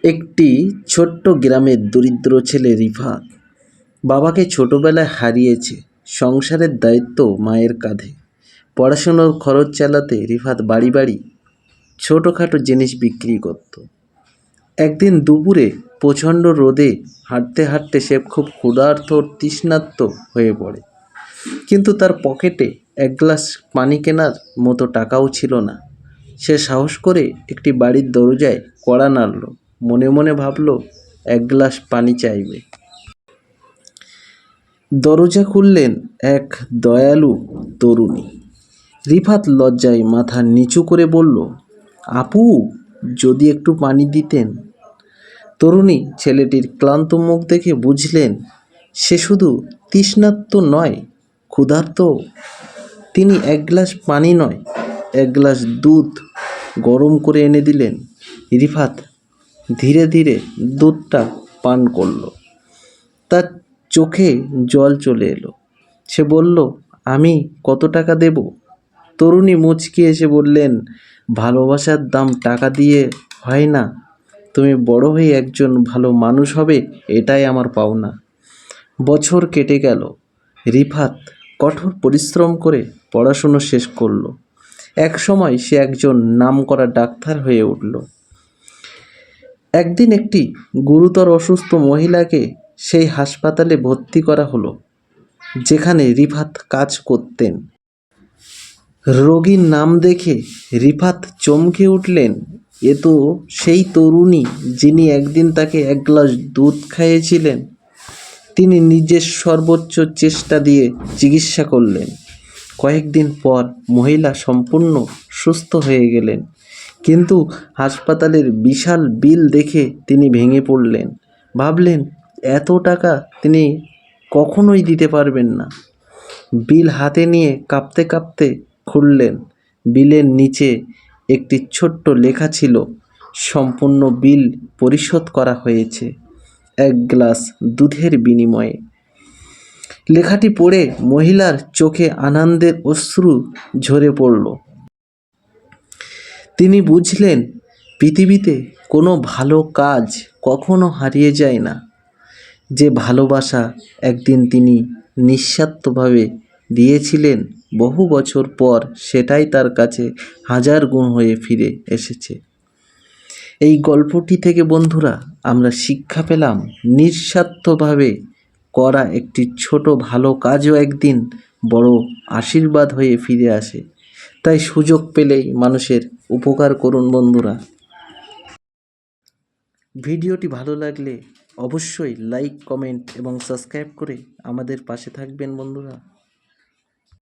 একটি ছোট্ট গ্রামের দরিদ্র ছেলে রিফাত বাবাকে ছোটবেলায় হারিয়েছে। সংসারের দায়িত্ব মায়ের কাঁধে। পড়াশুনোর খরচ চালাতে রিফাত বাড়ি বাড়ি ছোটোখাটো জিনিস বিক্রি করত। একদিন দুপুরে প্রচণ্ড রোদে হাঁটতে হাঁটতে সে খুব ক্ষুধার্ত তৃষ্ণার্ত হয়ে পড়ে, কিন্তু তার পকেটে এক গ্লাস পানি কেনার মতো টাকাও ছিল না। সে সাহস করে একটি বাড়ির দরজায় কড়া নাড়ল। মনে মনে ভাবল, এক গ্লাস পানি চাইবে। দরজা খুললেন এক দয়ালু তরুণী। রিফাত লজ্জায় মাথা নিচু করে বলল, আপু, যদি একটু পানি দিতেন। তরুণী ছেলেটির ক্লান্ত মুখ দেখে বুঝলেন সে শুধু তৃষ্ণার্ত নয়, ক্ষুধার্ত। তিনি এক গ্লাস পানি নয়, এক গ্লাস দুধ গরম করে এনে দিলেন। রিফাত ধীরে ধীরে দুধটা পান করল। তার চোখে জল চলে এলো। সে বলল, আমি কত টাকা দেব? তরুণী মুচকি এসে বললেন, ভালোবাসার দাম টাকা দিয়ে হয় না। তুমি বড় হয়ে একজন ভালো মানুষ হবে, এটাই আমার পাওনা। বছর কেটে গেল। রিফাত কঠোর পরিশ্রম করে পড়াশুনো শেষ করলো। এক সময় সে একজন নামকরা ডাক্তার হয়ে উঠল। একদিন একটি গুরুতর অসুস্থ মহিলাকে সেই হাসপাতালে ভর্তি করা হলো যেখানে রিফাত কাজ করতেন। রোগীর নাম দেখে রিফাত চমকে উঠলেন। এ তো সেই তরুণী যিনি একদিন তাকে এক গ্লাস দুধ খাইয়েছিলেন। তিনি নিজের সর্বোচ্চ চেষ্টা দিয়ে চিকিৎসা করলেন। কয়েকদিন পর মহিলা সম্পূর্ণ সুস্থ হয়ে গেলেন, কিন্তু হাসপাতালের বিশাল বিল দেখে তিনি ভেঙে পড়লেন। ভাবলেন, এত টাকা তিনি কখনোই দিতে পারবেন না। বিল হাতে নিয়ে কাঁপতে কাঁপতে খুললেন। বিলের নিচে একটি ছোট্ট লেখা ছিল, সম্পূর্ণ বিল পরিশোধ করা হয়েছে এক গ্লাস দুধের বিনিময়ে। লেখাটি পড়ে মহিলার চোখে আনন্দের অশ্রু ঝরে পড়ল। তিনি বুঝলেন, পৃথিবীতে কোনো ভালো কাজ কখনো হারিয়ে যায় না। যে ভালোবাসা একদিন তিনি নিঃস্বার্থভাবে দিয়েছিলেন, বহু বছর পর সেটাই তার কাছে হাজার গুণ হয়ে ফিরে এসেছে। এই গল্পটি থেকে বন্ধুরা আমরা শিক্ষা পেলাম, নিঃস্বার্থভাবে করা একটি ছোট ভালো কাজও একদিন বড় আশীর্বাদ হয়ে ফিরে আসে। তাই সুযোগ পেলেই মানুষের উপকার করুন বন্ধুরা। ভিডিওটি ভালো লাগলে অবশ্যই লাইক, কমেন্ট এবং সাবস্ক্রাইব করে আমাদের পাশে থাকবেন বন্ধুরা।